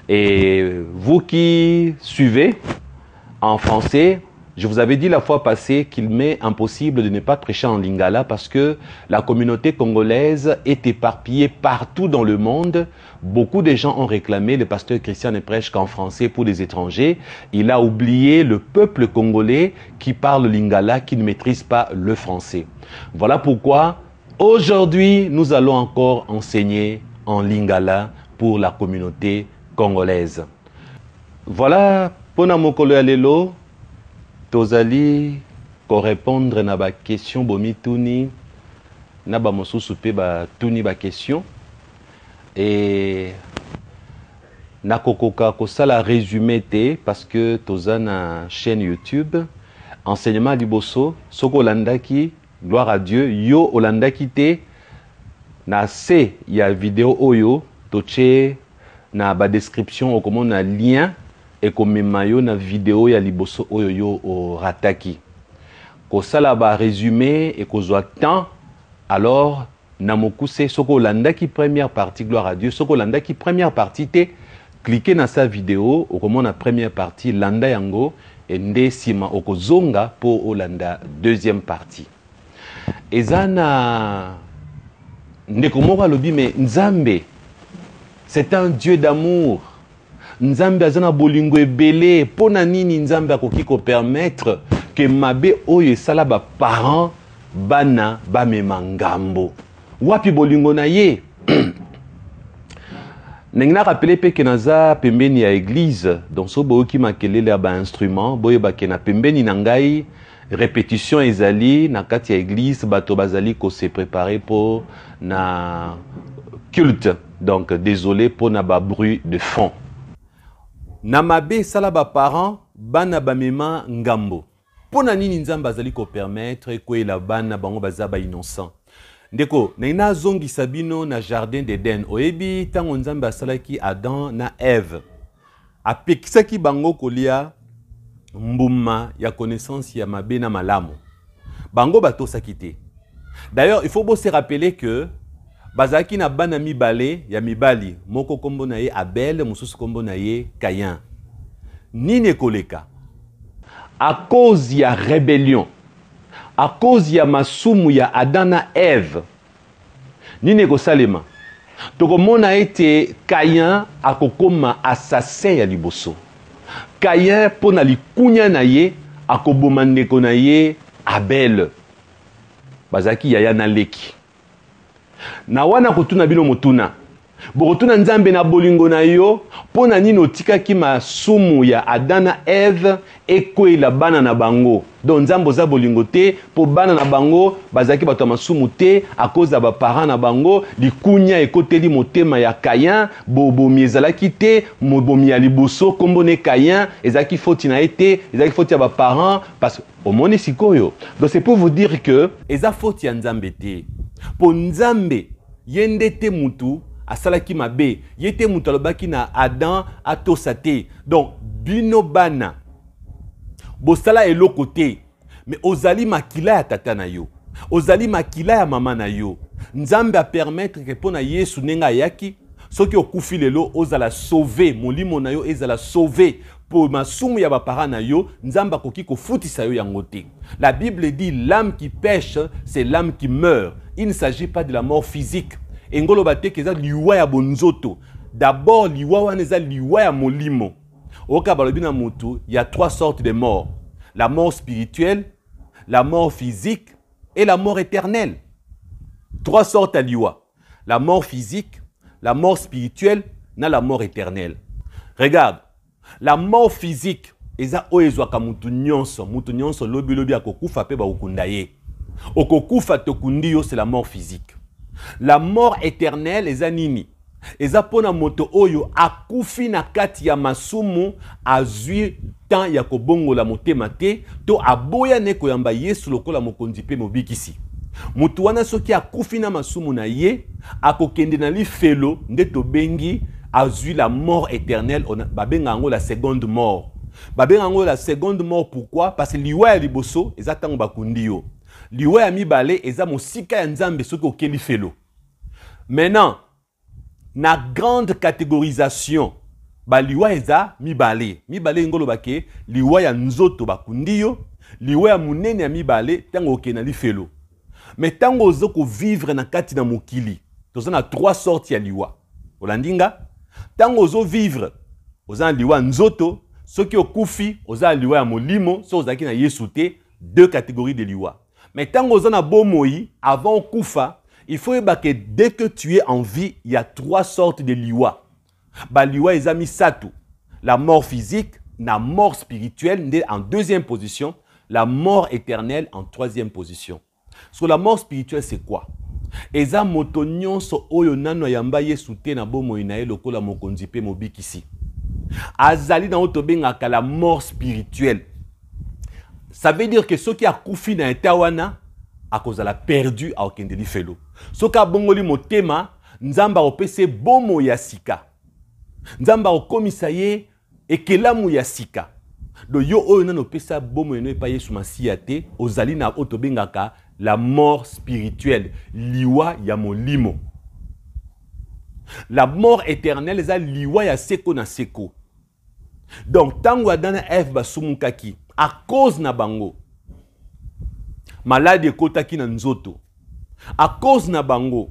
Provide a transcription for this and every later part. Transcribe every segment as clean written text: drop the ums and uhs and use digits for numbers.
Et vous qui suivez en français, je vous avais dit la fois passée qu'il m'est impossible de ne pas prêcher en lingala parce que la communauté congolaise est éparpillée partout dans le monde. Beaucoup de gens ont réclamé le pasteur Christian ne prêche qu'en français pour les étrangers. Il a oublié le peuple congolais qui parle lingala, qui ne maîtrise pas le français. Voilà pourquoi aujourd'hui, nous allons encore enseigner en lingala pour la communauté congolaise. Voilà, pona mokolo ya lelo. Tozali ko répondre na ba question bomi tuni na ba mosusu pe ba tuni ba question et na kokoka ko sala résumé te parce que toza na chaîne YouTube enseignement liboso soko landaki gloire à Dieu yo olandaki te na se ya vidéo oyo toche na ba description okomona lien et comme mayo na vidéo ya liboso oyo yo o rataki ko sala ba résumé et ko zo temps alors na mokuse soko landaki première partie gloire à Dieu soko landaki première partie te cliquez na sa vidéo okomona première partie landa yango et nde sima okozonga po olanda deuxième partie ezana ndeko moko alobi mais Nzambe c'est un Dieu d'amour. Nzambe azana bolingo ebele pona nini Nzambe akoki ko permettre que mabe oyo sala ba parents bana ba memangambo wapi bolingo na ye nengna rappelé pe que naza pembeni ya église donc so boyo ki makelele ya ba instrument boyo ba ke na pembeni na ngai répétition ezali na kati ya église bato bazali ko se préparer pour na culte donc désolé pour na ba bruit de fond. Namabe sala ba parents bana bamema ngambo. Pona nini Nzambe azali ko permettre ko la bana bango baza ba innocent. Ndeko, na zongi sabino na jardin d'Éden. Oyebi tango Nzambe asalaki Adam na Ève. Apekisaki bango kolia mbuma ya connaissance ya mabe na malamu. Bango bato sakite. D'ailleurs, il faut bien se rappeler que bazaki na bana mibale ya mibali moko kombo na ye Abel mususu kombo na ye Caïn. Nini koleka à cause ya rébellion à cause ya masumu ya Adam na Ève nini kosalema tokomona ete Caïn akokoma assassin ya liboso. Caïn pona likunya na ye akoboma ndeko na ye Abel bazaki yaya na leki. Na wana kotuna bino motuna bokotuna Nzambe na bolingo na yo pona nini otikaki masumu ya Adam na Ève ekwela bana na bango donc Nzambe oza bolingo te po bana na bango bazaki bato ya masumu te à cause ya ba parents na bango likunya ekoteli motema ya Caïn bobomi ezalaki te mobomi ya liboso kombo ne Caïn ezalaki foti na ye te ezalaki foti ya ba parents parce omoni sikoyo donc c'est pour vous dire que eza foti ya Nzambe te po Nzambe yende te mutu asalaki mabe yete mutu alobaki na Adam atosa te donc bino bana bosala eloko te mais ozali makila ya tata na yo ozali makila ya mama na yo Nzambe a permettre que pona Yesu nenga yaki soki okufi lelo ozala sauver molimo na yo ezala sauver pour masumu ya ba parents na yo Nzambe akoki kofutisa yo yango te. La Bible dit l'âme qui pêche c'est l'âme qui meurt. Il ne s'agit pas de la mort physique. Engolo bate keza liwa ya bonzoto. D'abord liwa wana eza liwa ya molimo. Oka balobi na mutu, il y a trois sortes de morts. La mort spirituelle, la mort physique et la mort éternelle. Trois sortes à liwa. La mort physique, la mort spirituelle, na la mort éternelle. Regarde, la mort physique, eza oezwaka mutu nyonso lobi akokufa pe ba okundaye. Okokufa tokundi yo c'est la mort physique. La mort éternelle eza nini? Eza pona moto oyo akufi na kati ya masumu azwi temps ya kobongola motema te to aboya ne koyamba Yesu lokola mokonzi pe mobikisi. Mutu wana soki akufi na masumu na ye akokende na lifelo nde tobengi azui la mort éternelle babenga yango la seconde mort. Babenga yango la seconde mort pourquoi? Parce que liwa ya liboso eza tango bakundi yo. Liwa ya mibale eza mosika ya Nzambe soki okeli felo. Maintenant, na grande catégorisation ba liwa eza mibale. Mibale ngolo bake liwa ya nzoto bakundiyo, liwa ya munene ya mibale tango okena li felo. Mais tango ozoko vivre na kati na mokili, toza na 3 sortes ya liwa. Olandinga, tango ozo vivre, oza liwa nzoto, soki okufi, oza liwa ya molimo, so ozaki na Yesu te, 2 catégories de liwa. Mais tango oza na bomoi, avant okufa, il faut que dès que tu es en vie, il y a 3 sortes de liwa. Ba liwa eza misato, la mort physique, la mort spirituelle en 2e position, la mort éternelle en 3e position. Sur la mort spirituelle, c'est quoi? Eza moto nyonso oyo nano yamba Yesu te na bomoi na ye lokola mokonzi pe mobikisi. Azali na otobengaka la mort spirituelle. Ça veut dire que ceux qui a koufi na etawana a cause la perdu a okendeli felo. Soka bongoli motema nzamba opese bomo ya sika. Nzamba okomisa ye ekelamu ya sika. Do yo oyo nano pesa bomo eno epa Yesu Masiya te ozali na otobengaka la mort spirituelle, liwa ya molimo. La mort éternelle eza liwa ya seko na seko. Donc tango adana Eve basumukaki à cause na bango malade ekotaki na nzoto, à cause na bango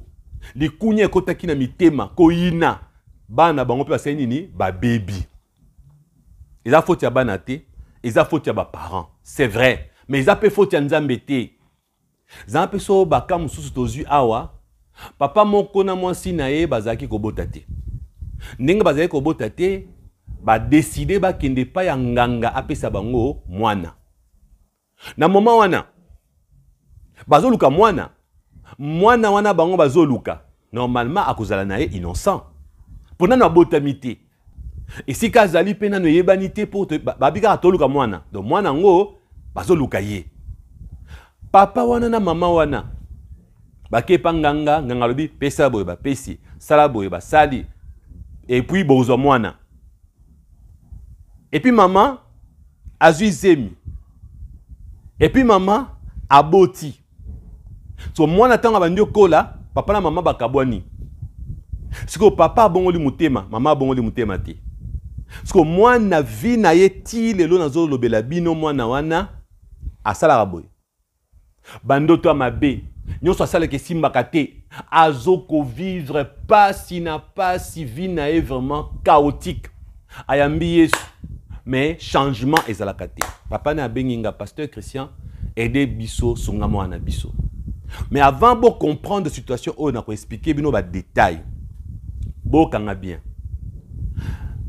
likunya ekotaki na mitema koyina bana bango pe basali nini ba baby. Eza faute ya bana te, eza faute ya ba parents, c'est vrai, mais eza pe faute ya Nzambe te. Zampe so baka mususu tozu awa papa moko na mwasi na ye bazaki kobota te. Ndenge bazaki kobota te, ba décider ba kende pa ya nganga apesa bango mwana. Na moma wana bazoluka mwana. Mwana wana bango bazoluka. Normalement akozala na ye innocent. Pona na botamité. Et si kazali pena no yebanité pour babika atoluka mwana. Donc mwana ngo bazoluka ye. Papa wana na mama wana bakepa nganga nganga lobi pesa boye ba pesi sala boye ba sali et puis bozo mwana. Et puis maman azui zemi. Et puis maman aboti. So mwana tanga bandio kola papa na mama bakabwani. Siko papa abongoli mutema, mama abongoli mutema te. Siko mwana vi na ye ti lelo nazo lobela bino mwana wana asala boye. Bandoto mabe nyonso asala ke simbaka te azoko vivre pas si vie na ye vraiment chaotique ayambi Yesu mais changement ezalaka te. Papa na benginga pasteur Christian aider biso songa mwana biso. Mais avant de comprendre la situation on a expliquer bino ba détail. Bo kanga bien.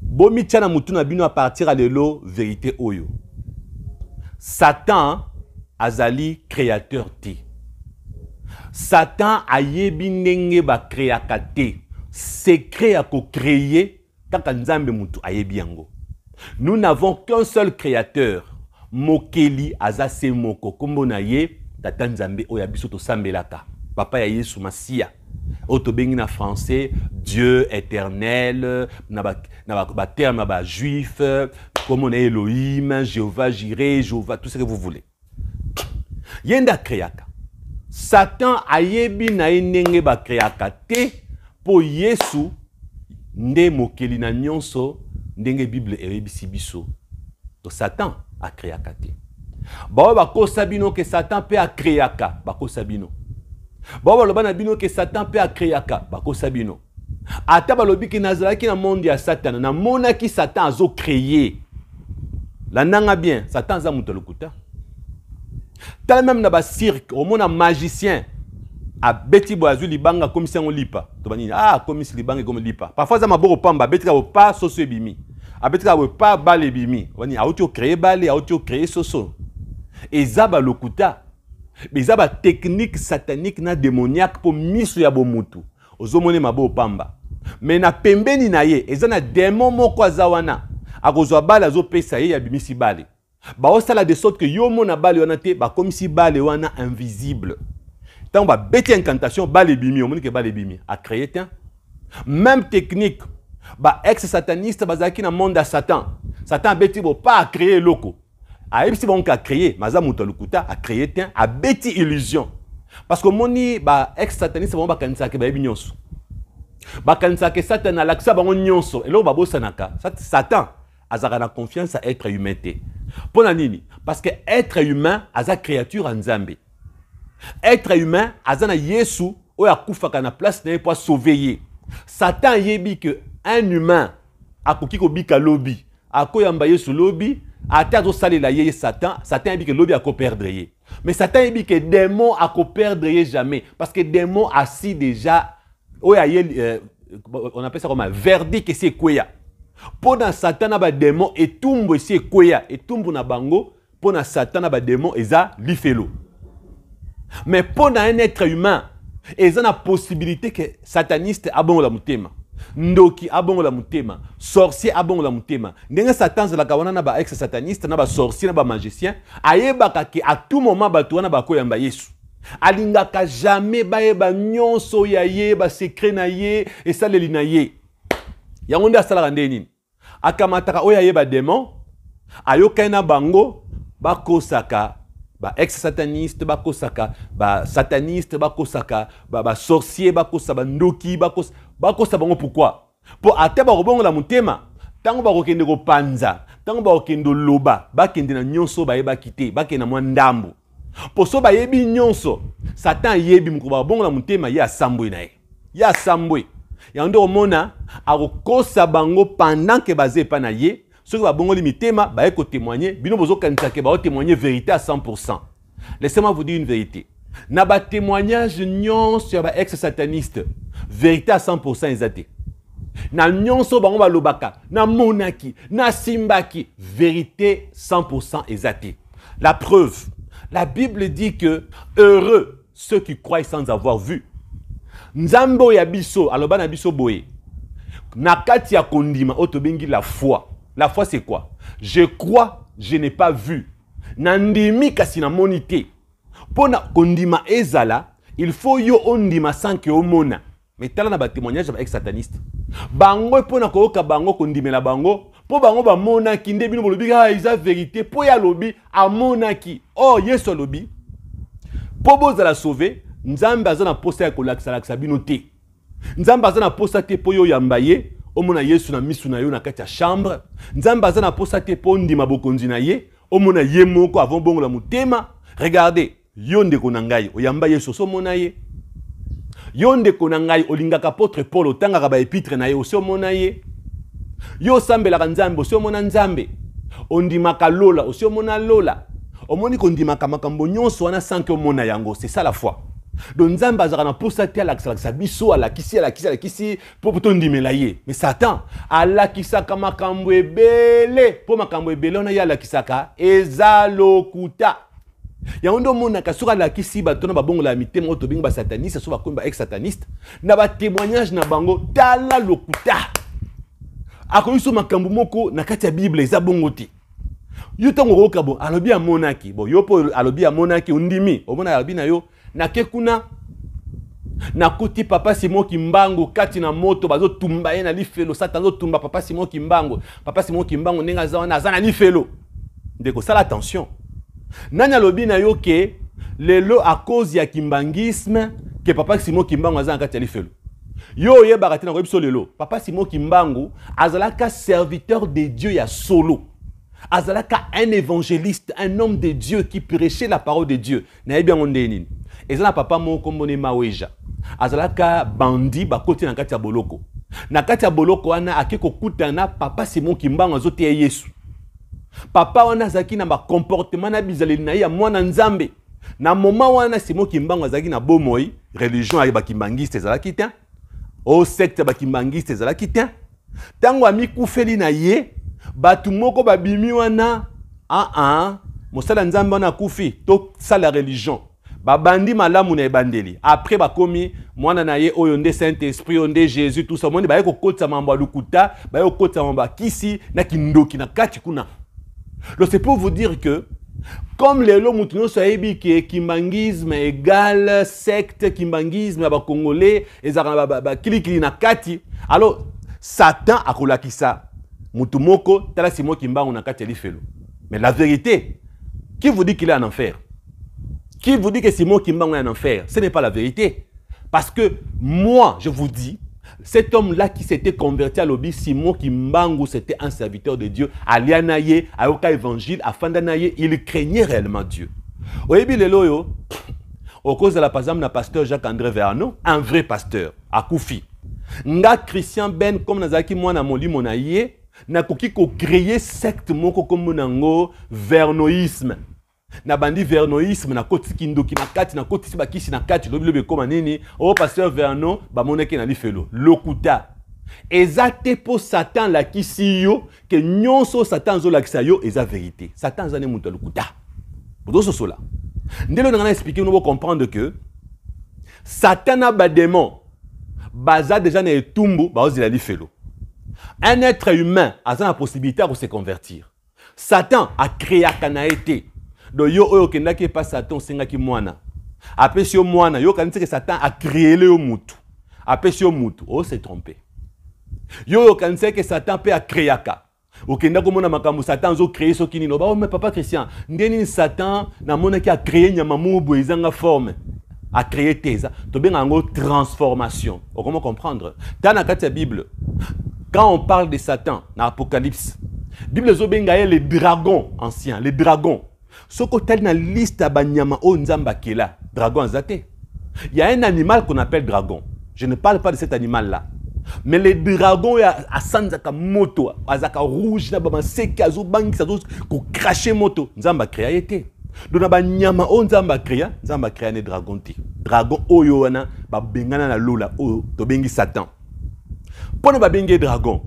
Bo mitana mutuna bino à partir à lelo vérité oyo. Satan azali créateur te. Satan ayebi ndenge ba créaka te. Secret à ko créer kaka nzambe mutu ayebi yango. Nous n'avons qu'un seul créateur. Mokeli azase moko kombo na ye tata nzambe oya biso to sambelaka. Papa ya Yesu Masiya. Oto bengi na français Dieu éternel na ba terme ba juif comme on est Elohim, Jéhovah Jireh, Jéhovah tout ce que vous voulez. Yenda créaka. Satan ayebi na ndenge ba créaka te po Yesu nde mokeli na nyonso ndenge Bible erebisi biso. To Satan a créaka te. Ba ba ko sabino que Satan peut a créaka, ba ko sabino. Ba ba loba na bino que Satan peut a créaka, ba ko sabino. Ata ba lobi ki nazalaki na monde ya Satan, na mona ki Satan azo créer. La nanga bien, Satan za muto lokuta. Tal même na ba cirque, au mona magicien a beti boazu libanga comme si on lipa. To bani ah comme si libanga comme lipa. Parfois za maboko pamba beti ka pas soso bimi. A beti ka pas bale bimi. Bani a auto créer bale, a auto créer soso. Et zaba lokuta. Mais zaba technique satanique na démoniaque pour miso ya bomutu. Ozomone mabo pamba. Mais na pembeni na ye, ezana démon moko azawana. Akozwa bale azo pesa ye ya bimisi bale. Ba osala de sorte que yo mona bale wana te ba comme si bale wana invisible. Tant ba beti incantation bale bimi, on moni que bale bimi a créé tiens. Même technique. Ba ex sataniste bazaki na monde à Satan. Satan beti bo pas créer loko. A ebisi bon ka créer, maza muto lukuta a créé tiens a beti illusion. Parce que moni ba ex sataniste bon ba kanisa ke ba ebi nyonso. Bakanisa que Satan a l'accès à bango nyonso. Et là, babo sanaka. Satan a la confiance à être humain. Pour nini? Parce que être humain a sa créature en Zambé. Être humain a sa Yesu ou a koufaka na place pour sauver. Satan yebi que un humain a kokiko bika lobby. A koyamba Yesu lobby. A terre salé la yé Satan. Satan yebi que lobby a ko perdre. Mais Satan yebi que démon a ko perdre jamais. Parce que démon a si déjà. On appelle ça comme un verdict et c'est quoi. Pendant Satan a démon et tumbo c'est quoi et tumbo na bango pendant Satan a démon et ça l'ifelo. Mais pendant un être humain, ils ont la possibilité que sataniste a bon la mutema, ndoki a bon la mutema, sorcier a bon la mutema. N'enga Satan la kawana na ba ex sataniste na ba sorcier na ba magicien, ayebaka ke à tout moment ba tuana ba koyamba Yesu. Alingaka jamais baeba nyonso ya ye ba secret na ye et saleli na ye. Yangonde asala nini? Akamataka oya ye ba démon, ayoka na bango ba kosaka ba ex-sataniste, ba kosaka ba sataniste, ba kosaka ba sorcier, ba kosaka ba ndoki, ba kosaka bango pourquoi? Pour ate ba robongo la mutema, tango ba kokende ko panza, tango ba kokende loba, ba kende na nyonso ba yeba kite, ba kende na mwa ndambo. Pour so ba yebi nyonso, Satan yebi mkuba bongo la mutema ya sambwe na ye. Ya sambwe. Ya ndo mona akokosa bango pendant que bazé pa na ye, ceux qui ba bongo limitema ba eko témoigner, bino bozo kanisa ke ba témoigner vérité à 100%. Laissez-moi vous dire une vérité. Na ba témoignage nyonso ya ba ex-sataniste, vérité à 100% ezate. Na nyonso bango ba lobaka, na monaki, na simbaki, vérité 100% ezate. La preuve, la Bible dit que heureux ceux qui croient sans avoir vu. Nzambo ya biso, aloba na biso boye. Nakati ya kondima otobengi la foi. La foi c'est quoi? Je crois, je n'ai pas vu. Nandimi kasi na monité. Pona kondima ezala, il faut yo ondima sans que omona. Mais tala na ba témoignage ba ex-sataniste. Bango pona koyoka bango kondimela bango. Po bango ba monaki nde bino bolobi ah isa vérité po ya lobi a monaki. Oh Yesu lobi. Po boza la sauver, nzambe azana posa ya kolakisa bino te. Nzambe azana posa te po yo yambaye, omona Yesu na misu na yo na kati ya chambre. Nzambe azana posa te po ndima bokonzi na ye, omona ye moko avant bongo la mutema. Regardez, yo ndeko na ngai oyamba Yesu so mona ye. Yo ndeko na ngai olingaka apôtre Paul otangaka ba épître na ye so mona ye. Yo sambelaka nzambe osio mona nzambe. Ondimaka lola osio mona lola. Omoni kondimaka makambo nyonso wana sanke omona yango. C'est ça la foi. Donc nzambe azaka na posa te alakisa biso alakisi po tondimela ye. Mais Satan alakisaka makambo ebele po makambo ebele ona ye alakisaka ezalokuta. Yango ndo mona kasuka alakisi batona babongo la mitema oto binga ba sataniste so bakomba ex-sataniste na ba témoignage na bango tala lokuta. Akoyiso makambo moko na kati ya Bible eza bongo te. Yo tango roka bo alobi ya monaki. Bo yo po alobi ya monaki undimi. Omona alobi na yo na kekuna na kuti papa Simon Kimbangu kati na moto bazo tumba ye na lifelo Satan zo tumba papa Simon Kimbangu. Papa Simon Kimbangu nenga za na lifelo. Ndeko sala attention. Nani alobi na yo ke lelo à cause ya kimbangisme ke papa Simon Kimbangu azana kati ya lifelo. Yo ye bagati na koyebiso lelo papa Simon Kimbangu azalaka serviteur de Dieu ya solo. Azalaka un évangéliste, un homme de Dieu qui prêchait la parole de Dieu. Na yebi ngondeni. Ezala papa moko mbone maweja. Azalaka bandi bakoti na kati ya boloko. Na kati ya boloko wana akeko kutana papa Simon Kimbangu azote ya Yesu. Papa wana zaki na ba comportement na bizaleli na ya mwana nzambe. Na moment wana Simon Kimbangu azaki na bomoi, religion ya bakimbangiste ezalaki te. O secte bakimbangiste ezalaki te. Tango amikufeli na ye, batu moko babimi wana mosala nzambe wana kufi to sala religion. Babandi malamu na ebandeli. Après bakomi mwana na ye oyo nde Saint-Esprit onde Jésus tout ça moni ba yeko kotsa mambo lukuta, ba yeko kotsa mambo kisi na kindoki na kati kuna. Donc c'est pour vous dire que comme les lots moutonneaux sahibi que kimbangisme égale secte kimbangisme ba congolais et ba kilikili na kati, alors Satan akolakisa mutumoko tala Simon Kimbangu na kati lifelo. Mais la vérité, qui vous dit qu'il est en enfer? Qui vous dit que Simon Kimbangu est en enfer? Ce n'est pas la vérité. Parce que moi, je vous dis, cet homme-là qui s'était converti à l'obéi, Simon Kimbangu, c'était un serviteur de Dieu. Alianaye, Ayoka évangile, Afandanaye, il craignait réellement Dieu. Oyebi lelo au cause de la par exemple, pasteur Jacques-André Vernon, un vrai pasteur, à Koufi. Nga Christian Ben, comme Nazaki Mwana Moli Monaye, n'a koki ko créer secte moko comme monango vernoïsme. Na bandi vernoïsme na koti kindoki na kati na koti bakisi na kati lobi comme nini o pasteur Vernon ba moneke na lifelo lokuta ezate po Satan la kisi yo ke nyonso Satan zo la kisa yo eza vérité. Satan zane muta lokuta. Pour so cela. Ndelo na expliquer nous comprendre que Satan a ba démon baza déjà na etumbu ba ozila lifelo. Un être humain a la possibilité de se convertir. Satan a créé Kanaete. Donc yo oyo kenda ki pas Satan senga ki mwana. Après si yo mwana yo kanise que Satan a créé le mutu. Après si yo mutu, oh s'est trompé. Yo kanise que Satan peut a créé ka. Okenda ko mona makambo Satan zo créé so kini no ba oh mais papa Christian, ndeni Satan na mona ki a créé nyamamu bo ezanga forme. A créé teza. To benga ngo transformation. Comment comprendre? Dans la Bible, quand on parle de Satan dans l'Apocalypse, la Bible zobenga les dragons anciens, les dragons. Ce côté dans la liste de Banyama o Nzamba Kela, dragon azate. Il y a un animal qu'on appelle dragon. Je ne parle pas de cet animal-là. Mais les dragons, à Sanzaka moto, azaka rouge, na bama seki azo bangi sazo ko cracher moto. Nzamba créa été. Donc na Banyama o Nzamba créa ne dragon ti. Dragon oyo wana ba bengana na lola o to bengi Satan. Pour ne pas bengi dragon.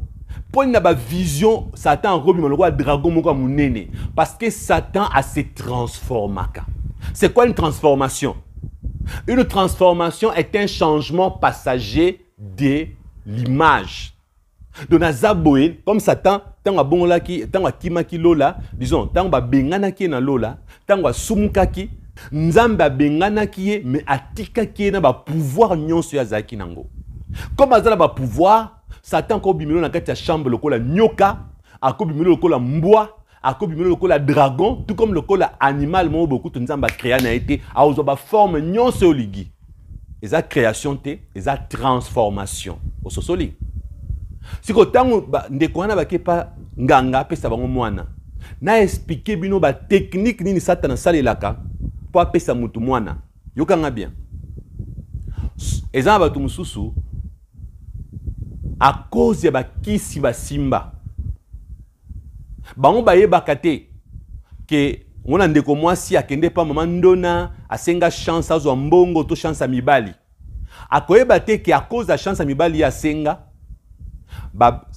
Pour ne pas vision Satan robi mon dragon moko munene parce que Satan a se transformé. C'est quoi une transformation? Une transformation est un changement passager de l'image. Donc nazaboé comme Satan tanga bongola ki tanga kimaki lola disons tanga bengana ki na lola tanga sumuka ki nzamba bengana ki mais atika ki na ba pouvoir nyonso ya zaki nango. Comme azala ba pouvoir Satan ko bimelo na kati ya chambre lokola nyoka, ako bimelo lokola mbwa, ako bimelo lokola dragon, tout comme lokola animal mo beaucoup nzamba créa na été a ozo ba forme nyonso oligi. Eza création te, eza transformation. Ososoli. Siko tango ndeko wana bakepa nganga pesa bango mwana. Na expliquer bino ba technique nini Satan salelaka po apesa mutu mwana. Yokanga bien. Eza ba tumususu à cause de kisi basimba. Bango baye bakate que on a ndeko mwasi akende pa mama ndona asenga chance azo mbongo to chance mibali. Akoyeba te que à cause de chance mibali asenga ba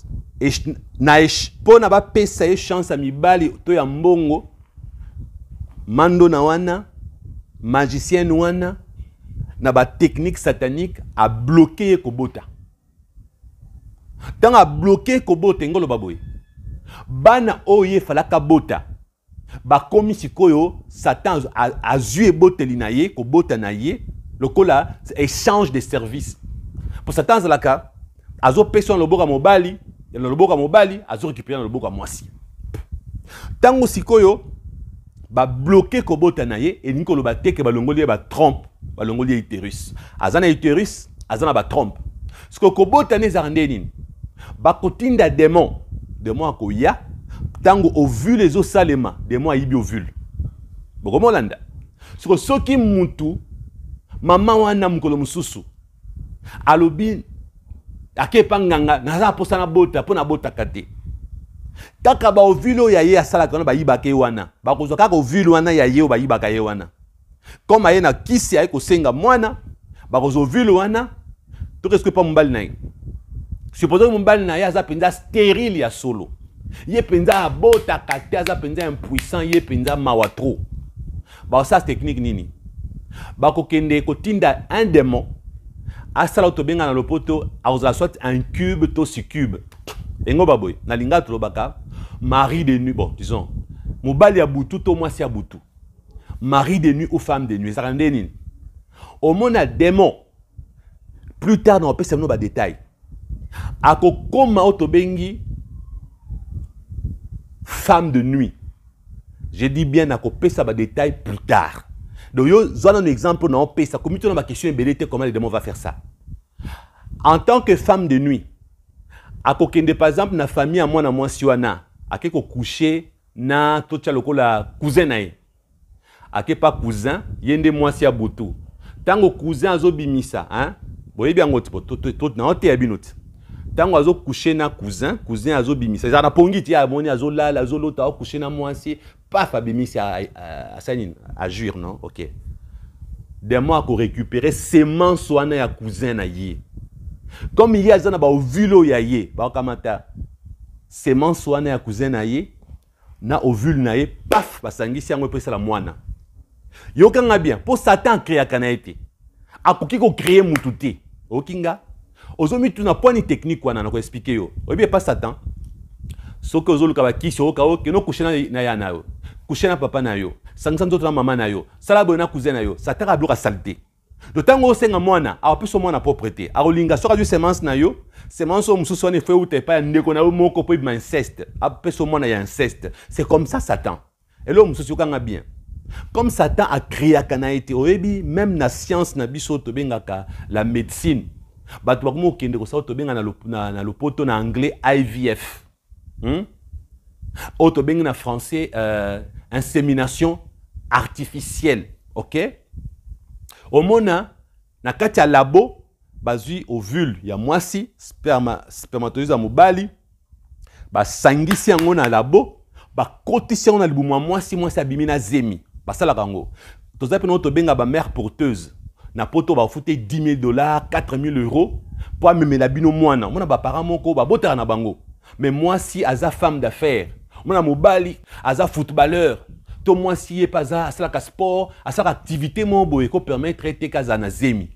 pona ba pesa e chance mibali to ya mbongo mandona wana magicien wana na ba technique satanique a bloquer kobota. Tant a bloqué kobote ngolo baboy. Bana oye falaka bota. Ba komi sikoyo Satan a zue bote linaye kobota naye. Lokola échange de services. Pour Satan zalaka azo peso no boka mobali, no boka mobali azo récupérer no boka mwasi. Tango sikoyo ba bloqué kobota naye et nikolo ba teke ba longoli ba trompe, ba longoli utérus. Azana utérus, azana ba trompe. Ce que kobota ne zarandeni. Bakotinda démon akoya tango ovule les salema démon ayibi ovule bokomo landa siko soki muntu mama wana mukolo mususu alobi akepa nganga naza posa na bota pona bota kate kaka ba ovule ya ye asala kana bayiba ke wana bakozwa kaka ovule wana ya ye bayiba ka ye wana comme aye na kisi aye kosenga mwana bakozwa ovule wana to qu'est-ce que pas mbali na supposons que mon na ya za penza stérile ya solo. Ye penza bota kate za penza impuissant ye penza mawatro. Ba ça technique nini. Ba ko kende ko tinda un démon. Asala to benga na lopoto a soit un cube to succube. Engo baboy na linga to baka mari de nuit bon disons. Mobali ya butu to mwasi ya butu. Mari de nuit ou femme de nuit ça rende nini. Au mona démon. Plus tard on peut savoir ba détails. Ako koma otobengi femme de nuit. Je dis bien ako pesa ba détail plus tard. Donc yo zona un exemple na pesa comme tu na ma question belete comment les démons va faire ça. En tant que femme de nuit, à kokende par exemple na famille à moi na moi siwana, à ko coucher na tocha lokola cousin na ye. À pas cousin, yende moi si abutu. Tango cousin azo bimisa, hein? Boye bien ngoti to na ote ya binoti. Tango azo coucher na cousin, cousin azo bimisa. Ça na pongiti ya moni azo la azo lota coucher na moi si pas fabimisa à sanin à jure non? OK. Des mois qu'on récupérer semence wana ya cousin na ye. Comme il y a zana ba ovule ya ye, ba kamata semence wana ya cousin na ye, na ovule na ye, paf, ba sangisi yango pesa la mwana. Yo kanga bien, pour Satan créer kanaete. Akoki ko créer mututé. Okinga. Ozomi tu na point technique wana na ko expliquer yo. Obi pas Satan. Soko ozolu kabaki soko ka no kushena na ya na yo. Kushena papa na yo. Sangsan to na mama na yo. Sala bona cousin na yo. Satan a bloqué saleté. De tango senga mwana, a pu so mwana propreté. A olinga soka du semence na yo. Semence o mususu ne fait ou te pas ndeko na yo moko po ba inceste. A pu so mwana ya inceste. C'est comme ça Satan. Et là mususu kanga bien. Comme Satan a créé kanaete oyebi même na science na biso to bengaka la médecine. Ba to mo kende ko sa to benga na lopoto na anglais IVF. Auto benga na français insémination artificielle. OK? Au mona na kati ya labo bazui ovule ya mwasi spermatozoïde ya mobali ba sangisi yango na labo ba kotisi yango na libumu mwasi abimi na zemi basala kango toza pe no to benga ba mère porteuse na poto ba fute $10,000 $4,000 pour amemela bino mwana mona ba parents moko ba botaka na bango mais mwasi aza femme d'affaires mona mobali aza footballeur to mwasi ye paza asala sport asala activité mo boye ko permettre te kaza na zemi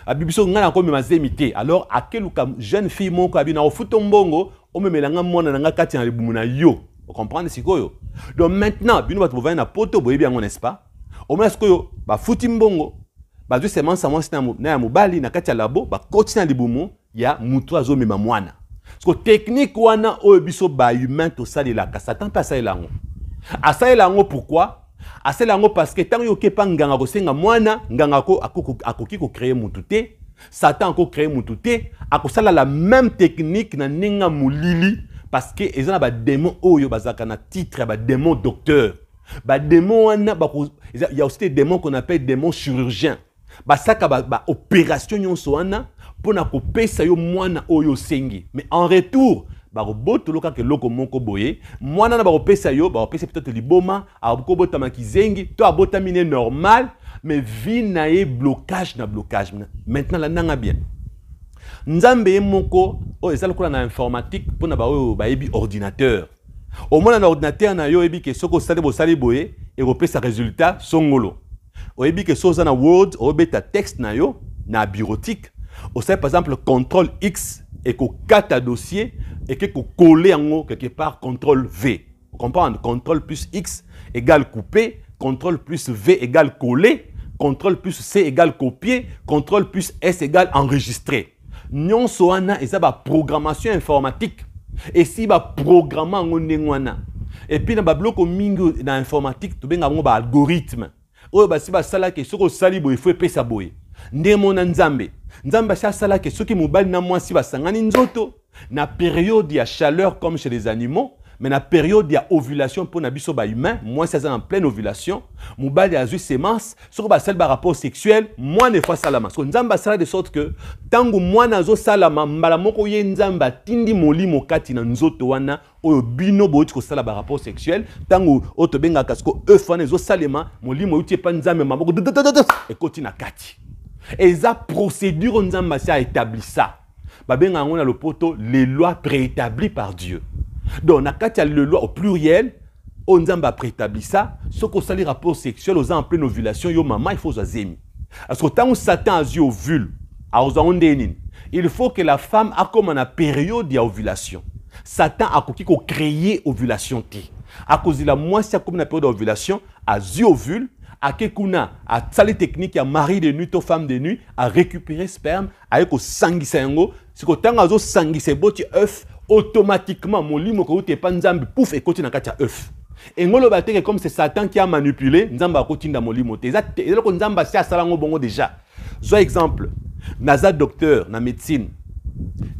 abibiso ngana ko mema zemi te alors akeluka jeune fille moko abina ofuto mbongo o memelanga mwana na nga kati na libumu na yo. Vous comprenez sikoyo? Donc maintenant bino bato bovana na poto boye bien n'est-ce pas? O mena sikoyo ba futi mbongo ba du semence mwasi na ya mobali na kati ya labo ba koti na libumu ya mutu azo mema mwana. Parce que technique wana o biso ba humain to salela ka Satan pa salela ngo. Asalela ngo pourquoi? Asalela ngo parce que tant yo kepa nganga ko senga mwana nganga ko akoki ko créer mutu te. Satan ko créer mutu te, akosala la même technique na ninga mulili parce que ils ont ba démon oyo bazaka na titre ba démon docteur. Ba démon wana il y a aussi des démons qu'on appelle démons chirurgiens. Ba saka ba opération nyonso wana pona ko pesa yo mwana oyo sengi. Mais en retour ba roboto loka ke loko moko boye mwana na ba pesa yo ba pesa peut-être liboma a ko bota makizengi to abota mine normal mais vie na ye blocage na blocage maintenant la nanga bien nzambe moko o ezala kola na informatique pona ba oyo ba yebi ordinateur au moins na ordinateur na yo yebi ke soko sale bo sale boye et repesa résultat songolo o yebi ke soza na word o beta texte na yo na bureautique o sait par exemple contrôle X et ko kata dossier et que coller en haut quelque part CTRL V. Vous comprenez? CTRL plus X égale couper, CTRL plus V égale coller, CTRL plus C égale copier, CTRL plus S égale enregistrer. Nyon soana et ça va programmation informatique. Et si ba programme en ngwana. Et puis na ba bloc mingo dans informatique to benga ba algorithme. Oyo ba si ba sala ke soko sali boy faut pesa boy. Ndemo na nzambe. Nzambe sa sala ke soki mobali na mwasi basangani nzoto. Na période de chaleur comme chez les animaux, mais na période de ovulation pour nabiso ba humain, moi c'est en pleine ovulation, mobali a eu semence, sur ba sel ba rapport sexuel, moi ne fois salama. Parce que nzamba sala de sorte que tango moi nazo salama mbala moko ye nzamba tindi molimo kati na nzoto wana oyo bino bo tiko sala ba rapport sexuel, tango oto benga kasko efa nezo salema molimo uti pa nzambe maboko et koti na kati. Et za procédure nzamba a établi ça. Babenga ngona le poto les lois préétablies par Dieu. Donc na kati ya le loi au pluriel, on nzamba préétabli ça, ce qu'on sali rapport sexuel aux en pleine ovulation, yo maman il faut zemi. Parce que tant que Satan a eu ovule, il faut que la femme a comme une période d'ovulation. Satan a créé ovulation ti. À cause de la moitié comme une période d'ovulation, a eu ovule. À Kekuna, à sali technique, à mari de nuit, aux femmes de nuit, à récupérer sperme, à eko sangisango. C'est que tant azo sangise boti œuf, automatiquement, mon limo ko te panzambi, pouf, et continue à katia œuf. Et ngolo bateke comme c'est Satan qui a manipulé, nzamba continue dans mon limo. Et là, nzamba si à salango bongo déjà. Soit exemple, naza docteur, na médecine,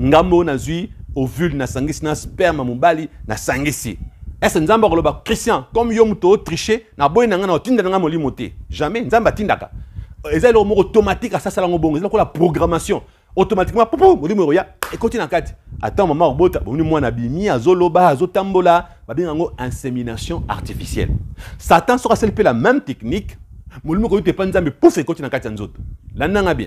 ngambo nazui ovule na sangisi na sperme mobali na sangisi. Est-ce nzamba koloba Christian comme yo muto tricher na boy na nga na otinda nga molimo te. Jamais nzamba tindaka. Eza le mot automatique à ça la ngobongo, c'est la programmation. Automatiquement popo molimo ya et continue en kati. Attends maman obota boni mwana bimi azoloba azotambola ba bingango insémination artificielle. Satan sera celle la même technique. Molimo ko te panza mais pouf et continue en kati nzoto. La nanga bien.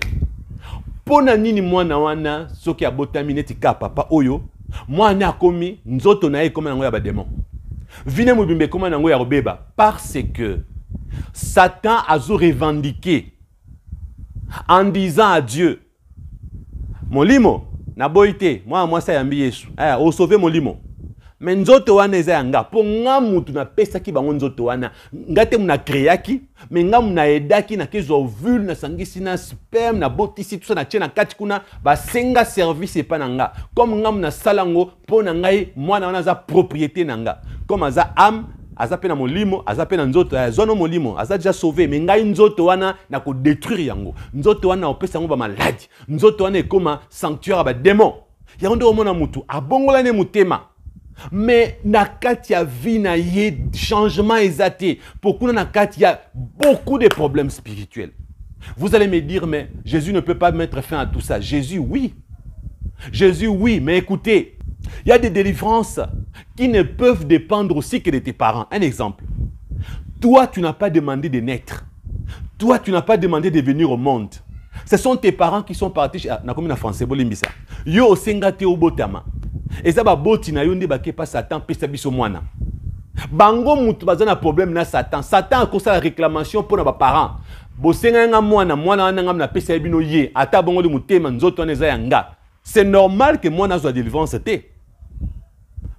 Pona nini mwana wana soki abotami neti ka papa oyo mwana akomi nzoto na ye koma nango ya ba démon. Vine mobimbe koma nango ya robeba parce que Satan a revendiqué en disant à Dieu molimo na boite moi ça yambi Yesu o sauver molimo mais nzoto wana eza yanga po nga mutu na pesa ki bango nzoto wana ngate muna créaki mais nga muna edaki na kezo ovule na sangisi na sperme na botisi tout ça na tchena kati kuna ba senga service epa nanga comme nga muna salango po na ngai mwana wana za propriété nanga comme aza âme aza pe na molimo aza pe na nzoto azono molimo aza déjà sauvé mais ngai nzoto wana na ko détruire yango nzoto wana opesa yango ba maladie nzoto wana ekoma sanctuaire ba démon yango ndo mona mutu abongola ne mutema. Mais na kati ya vie na ye changement exacté. Pourquoi na kati ya beaucoup de problèmes spirituels. Vous allez me dire mais Jésus ne peut pas mettre fin à tout ça. Jésus oui. Jésus oui, mais écoutez, il y a des délivrances qui ne peuvent dépendre aussi que de tes parents. Un exemple. Toi, tu n'as pas demandé de naître. Toi, tu n'as pas demandé de venir au monde. Ce sont tes parents qui sont partis na commune français bolimbisa. Yo sengate obotama. Et ça va boti na yonde ba ke pas Satan pesa biso mwana. Bango mutu bazana problème na Satan. Satan a kosa la réclamation pour na parents. Bosenga nga mwana wana nga na pesa bino ye ata bongo de mutema nzoto na za yanga. C'est normal que mwana soit délivrance té.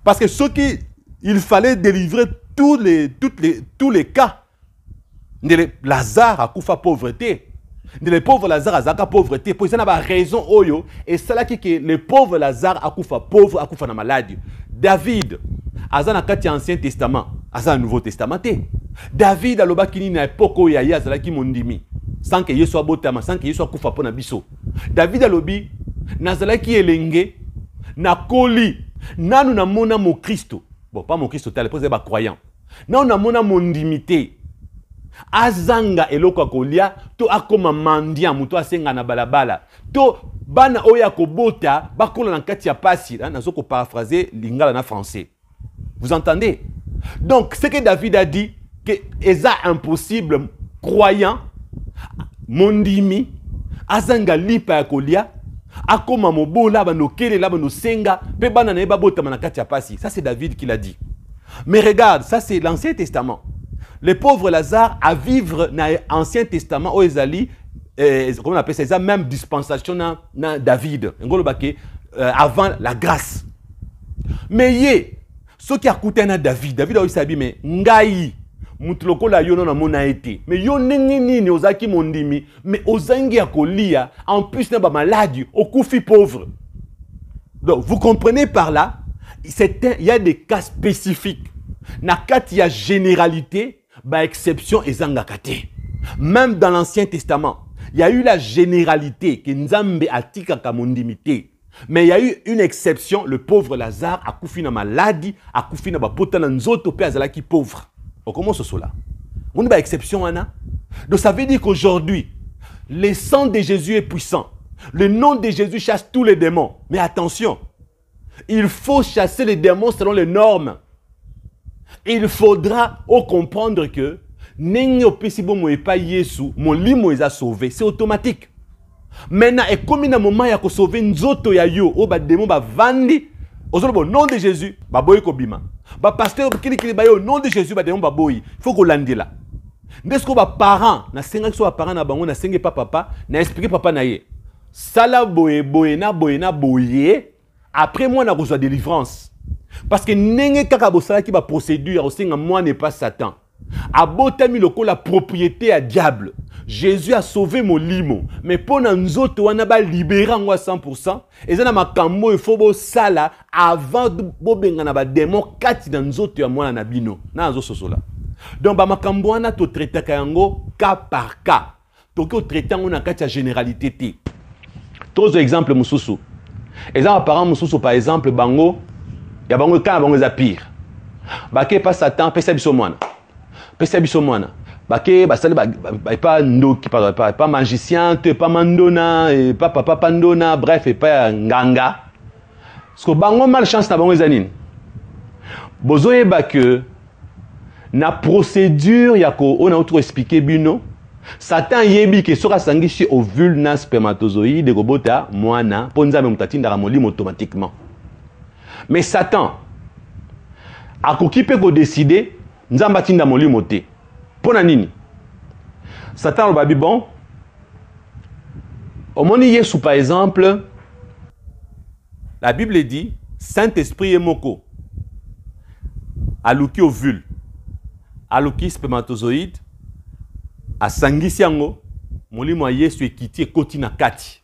Parce que ce qui il fallait délivrer tous les cas. Lazare a kufa pauvreté. Les pauvres Lazare a zaka pauvreté. Pour ça, il y a raison oyo. Et c'est là que le pauvre Lazare a kufa pauvre, a kufa na maladie. David, azana kati Ancien Testament, azana Nouveau Testament. David a loba kini na époque oyo ya azala ki mondimi. Sans que yeso abotama, sans que yeso kufa pona biso. David a lobi nazala ki elenge na koli nanu na mona mo Christo. Bon, pas mon Christo, t'as le posé ba croyant. Nanu na mona mondimité. Azanga eloko kolia to akoma mandia muto asenga na balabala to bana oya kobota bakola na kati ya pasi nazoko paraphraser lingala na français. Vous entendez? Donc ce que David a dit que eza impossible croyant mondimi azanga lipa ya kolia akoma mobola banokele la banosenga pe bana na babota na kati ya pasi. Ça c'est David qui l'a dit. Mais regarde, ça c'est l'Ancien Testament. Le pauvre Lazare à vivre dans l'Ancien Testament où ils allaient, comment on appelle ça, ils même dispensation dans David, avant la grâce. Mais ceux qui a coûté à David a eu sabi mais ngai mutloko la yono na mona été. Mais yo nini ni ozaki mondimi, mais ozangi akolia en plus na ba maladie, au koufi pauvre. Donc vous comprenez par là, il y a des cas spécifiques. Na kati ya généralité ba exception ezangakate. Même dans l'Ancien Testament, il y a eu la généralité que Nzambe atika kamondimité. Mais il y a eu une exception, le pauvre Lazare a koufi na maladie, a koufi na ba pota na nzoto pe azalaki pauvre. Comment ce soit là? On a une exception Anna. Donc ça veut dire qu'aujourd'hui, le sang de Jésus est puissant. Le nom de Jésus chasse tous les démons. Mais attention, il faut chasser les démons selon les normes. Il faudra comprendre que c'est automatique. Maintenant, et comme il y a un moment où sauver nzoto ya yo, o ba démon ba vandi, au nom de Jésus, ba boy ko bima. Ba pasteur kili ba yo, nom de Jésus ba démon ba boy. Il faut qu'on lande là. N'est-ce que ba parents, na senga so ba parents na bango na senga papa, na expliquer papa na ye. Sala boye na boye. Après moi na reçoit délivrance. Parce que nenge kaka bosala ki ba procédure au senga moi n'est pas Satan. Abotami loko la propriété à diable. Jésus a sauvé mon limo. Mais pour nzoto wana ba libérer en 100%. Et ça na makambo il faut bo sala avant bo benga na ba démon kati na nzoto ya mwana na bino. Na nzo sosola. Donc ba makambo wana to traiter kayango cas par cas. To ko traiter on na kati ya généralité té. Trois exemples mususu. Et ça, apparemment, par exemple, bango, il y a bango quand bango est pire. Baké pas Satan, pesa biso mwana. Pesa biso mwana. Baké basali pas ndoki pas magicien, pas mandona, et pas papa pandona, bref, et pas nganga. Parce que bango malchance na bango ezanine. Bozoye ba que na procédure yako on a autre expliqué bino. Satan yebi ke soka sangishi ovule na spermatozoïde robota mwana ponza me mutatinda molimo automatiquement. Mais Satan akoki pe ko décider nzamba tinda molimo te. Pona nini? Satan lobabi bon. Omoni Yesu par exemple, la Bible dit Saint-Esprit est moko. Aluki ovule. Aluki spermatozoïde. Asangisi yango molimo Yesu ekiti ekoti na kati.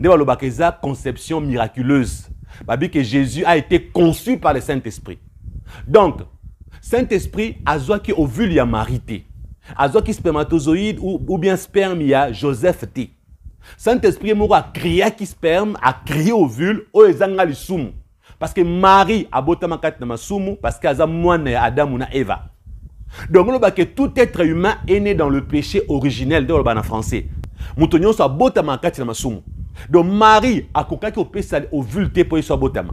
Nde balobaka eza conception miraculeuse. Babi que Jésus a été conçu par le Saint-Esprit. Donc, Saint-Esprit azwaki ovule ya Marie te. Azwaki spermatozoïde ou bien sperme ya Joseph te. Saint-Esprit moko a créé ki sperme, a créé ovule o ezanga lisumu. Parce que Marie a botama kati na masumu parce que aza mwana ya Adam na Eva. Donc, que tout être humain est né dans le péché originel de en français. Moutonyon soit botama kati na masumu. Donc, Marie a kokaki opé sa ovule te pour soit botama.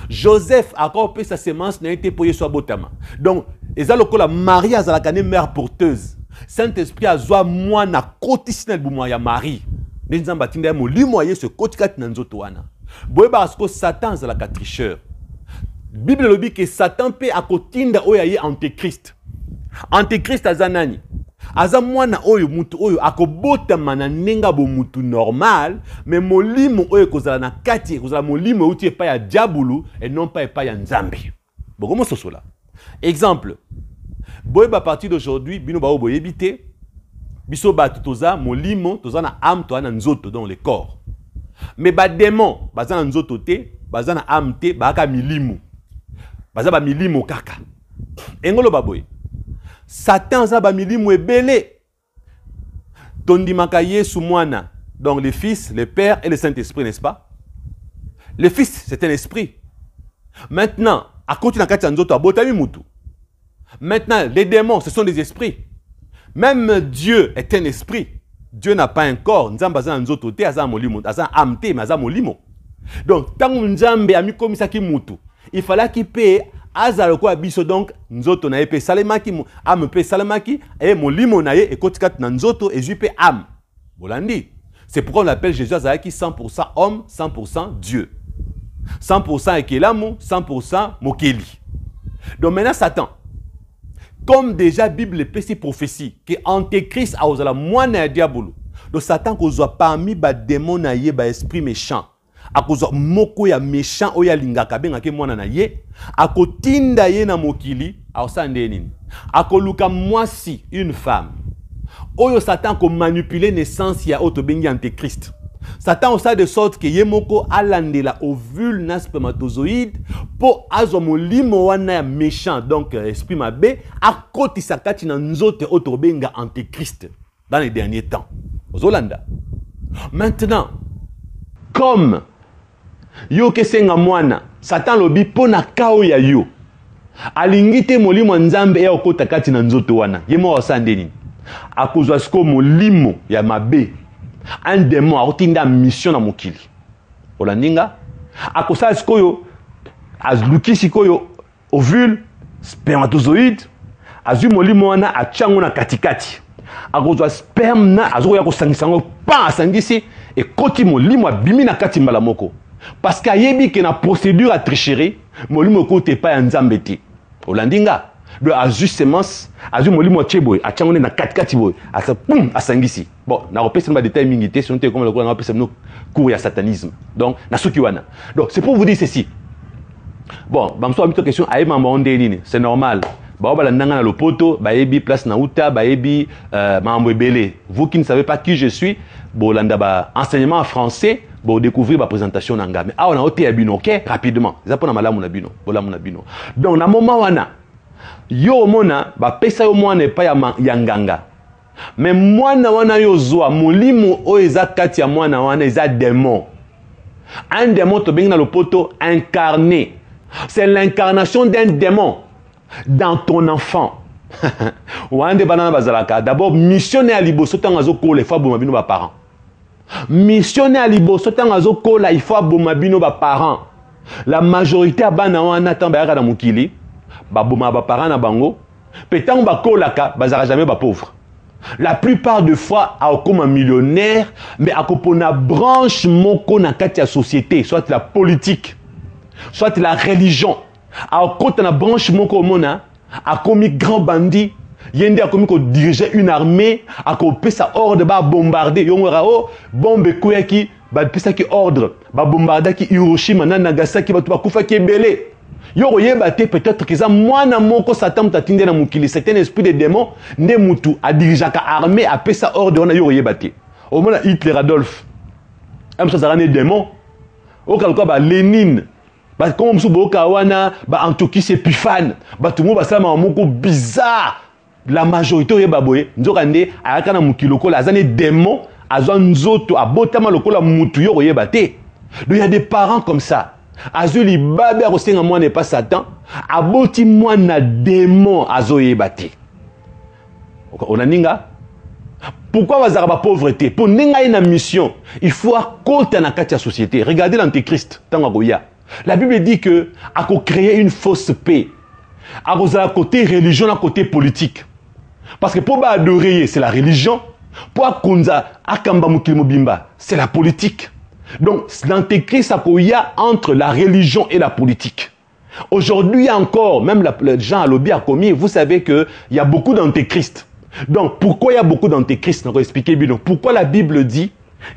Joseph a opé sa semence n'a été pour soit botama. Donc, ezalokola Marie a zalakane mère porteuse. Saint-Esprit a zoa moi na kotisnel boumoya ya Marie. Nzamba tinda mo limoye ce kotikati na nzoto wana. Boye parce que Satan zalaka tricheur. Bible lobi que Satan peut akotinda oyaye antéchrist. Antéchrist azanani. Aza mwana oyo mutu oyo akobotama na nenga bo mutu normal, mais molimo oyo kozala na kati, kozala molimo uti epa ya diabulu et non pas epa ya nzambe. Bon, comment ça cela? Exemple. Boye ba partir d'aujourd'hui, bino ba oboye bité. Biso ba toza molimo, toza na âme, toza na nzoto dans le corps. Mais ba démon, baza na nzoto te, baza na âme te, ba ka milimu. Baza ba milimo kaka. Engolo baboye. Satan za ba milimu ebele. Tondimaka Yesu mwana. Donc le Fils, le Père et le Saint-Esprit, n'est-ce pas? Le Fils, c'est un esprit. Maintenant, à côté de la nzoto abotami mutu. Maintenant, les démons, ce sont des esprits. Même Dieu est un esprit. Dieu n'a pas un corps. Nzamba za nzoto te aza molimo, aza amte mais aza molimo. Donc, tant nzambe ami komisaki mutu, il fallait qu'il paye azaloko abiso donc nzoto na epe salemaki ame pe salemaki et molimo na ye ekotikat na nzoto et jupe âme. Bolandi. C'est pourquoi on l'appelle Jésus azalaki 100% homme, 100% Dieu. 100% ekelamu, 100% mokeli. Donc maintenant Satan, comme déjà Bible pesi prophétie que antéchrist a osala mwana ya diabolo. Donc Satan kozwa parmi ba démon na ye ba esprit méchant. Akozwa moko ya méchant oya lingaka bengaka mwana na ye, akotinda ye na mokili, aosande nini. Akoluka mwasi une femme. Oyo Satan ko manipuler naissance ya auto bengi antéchrist. Satan osa de sorte que ye moko alandela ovule na spermatozoïde po azo molimo wana ya méchant donc esprit mabe akotisa kati na nzote auto benga antéchrist dans les derniers temps. Ozolanda. Maintenant, comme yo kesenga mwana, Satan lobi pona kao ya yo. Alingite molimo nzambe ya okota kati na nzoto wana. Yemo osande nini? Akozwa siko molimo ya mabe. Un démon akotinda mission na mokili. Olandinga akosa siko yo azluki siko yo ovule spermatozoïde azwi molimo wana achango na katikati. Akozwa sperme na azo ya kosangisa ngo pa asangisi et koti molimo abimi na kati mbala moko. Parce que yebi que na procédure à tricherie, molimo kote pa nzambe te. Olandinga de azu semence, azu molimo cheboy, achangone na katikati boy, asa pum asangisi. Bon, na repese na détail mingité, sinon te comme le na repese no cours ya satanisme. Donc na soki wana. Donc c'est pour vous dire ceci. Bon, bamso amito question aye mamba onde nini, c'est normal. Ba obala ndanga na lopoto, ba yebi place na uta, ba yebi mambo ebele. Vous qui ne savez pas qui je suis, bolanda ba enseignement en français. Bon, découvrir ma présentation nanga. Mais ah, on a ôté à bino, ok? Rapidement. C'est pas malamu na bino. Bolamu na bino. Donc, na moment wana, yo mona, ba pesa yo mwana pa ya yanganga. Mais mwana wana yo zoa, molimo o eza kati ya mwana wana eza démon. Un démon te beng dans le poteau incarné. C'est l'incarnation d'un démon dans ton enfant. D'abord, missionner à liboso tangazo kola, il faut aboma bino ba parents. Missionner à liboso tangazo kola, il faut aboma bino ba parents. La majorité a bana wana tamba yaka na mukili, ba boma ba parents na bango, pétant ba kola ka, bazara jamais ba pauvre. La plupart des fois, a comme un millionnaire, mais a comme une branche moko na kati ya société, soit la politique, soit la religion. A comme une branche moko mona, a commis grand bandit, yende a commis qu'on dirigeait une armée, a coupé sa ordre ba bombarder, yongora o bombe koyaki, ba pesa ki ordre, ba bombarder ki Hiroshima na Nagasaki ba tuba kufa ki belé. Yoro yebate peut-être que ça mwana moko Satan tatinde na mukili, c'est un esprit de démon, ne mutu a dirigeaka armée a pesa ordre on a yoro yebate. Au moins Hitler Adolphe. Am ça sera né démon. Au kalko ba Lénine. Ba comme msuboka wana ba Antoki Epiphan. Ba tout le monde ba ça moko bizarre. La majorité yeba boye nzokande ayaka na mukiloko la zane démon azwa nzoto abotama lokola mutu yoro yebate. Donc il y a des parents comme ça. Azuli babe a kosenga moi n'est pas Satan. Aboti moi na démon azoye bati. On a ninga. Pourquoi bazara ba pauvreté? Pour ninga ina mission, il faut accorder na katia société. Regardez l'antéchrist tanga goya. La Bible dit que a ko créer une fausse paix. A kozala côté religion à côté politique. Parce que pour ba adorer c'est la religion, pour akonza akamba mukili mobimba, c'est la politique. Donc, l'antéchrist il y a entre la religion et la politique. Aujourd'hui encore, même les gens à lobby a commis, vous savez qu'il y a beaucoup d'antéchrists. Donc, pourquoi il y a beaucoup d'antéchrists? On va expliquer bien. Pourquoi la Bible dit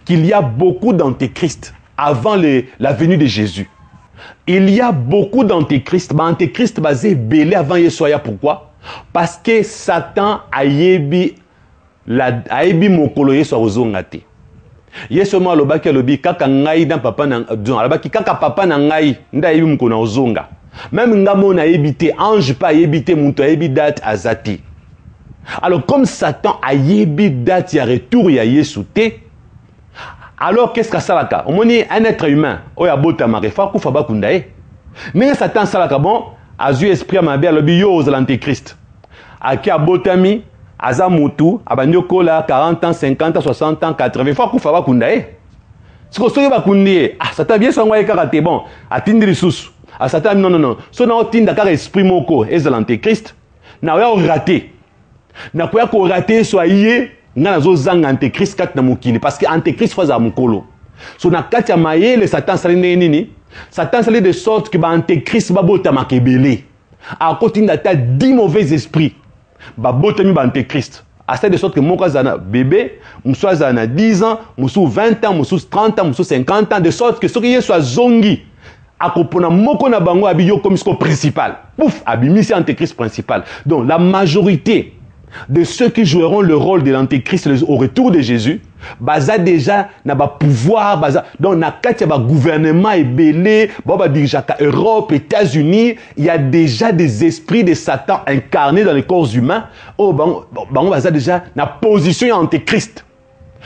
qu'il y a beaucoup d'antéchrists avant la venue de Jésus? Il y a beaucoup d'antéchrists. Antéchrist basé belé avant Yessoya. Pourquoi? Parce que Satan a yebi mokolo Yessoya ozongate. Yesu mo alobaki alobi kaka ngai na papa na alobaki kaka papa na ngai nda yebi mukona ozonga. Même ngamo na yebite ange pas yebite muntu yebi date azati. Alors comme Satan a yebi date ya retour ya Yesu te, alors qu'est-ce que ça là? On moni un être humain oya bota marefa kufa ba kundae. Mais Satan salaka bon azu esprit mabe alobi yo aux l'antéchrist. Aki abotami Aza mutu, abanyokola 40 ans, 50 ans, 60 ans, 80 fois kufa ba kundae. Siko soye ba kundae, Satan bien sangwa karate bon, atindiri susu. Satan non. So na otinda kaka esprit moko, eza l'antéchrist. Na oya raté. Na koya ko raté so aye, nga nazo zanga antéchrist kat na mukili parce que antéchrist faza mukolo. So na kati ya mayele Satan sali nini? Satan sali de sorte que ba antéchrist ba bota makebele. A kotinda ta 10 mauvais esprits. Babotami ba antéchrist. À cette de sorte que mon zana bébé, moussa zana 10 ans, moussou 20 ans, moussou 30 ans, moussou 50 ans, de sorte que ce qui est soit zongi, akopona moko na bango abiyo comme ce principal. Pouf, abimisi antéchrist principal. Donc la majorité de ceux qui joueront le rôle de l'antéchrist au retour de Jésus, baza déjà n'a pas pouvoir, baza donc na katia ba gouvernement est belé, ba dirijaka Europe, États-Unis, il y a déjà des esprits de Satan incarnés dans les corps humains. Oh bango baza déjà na position antéchrist.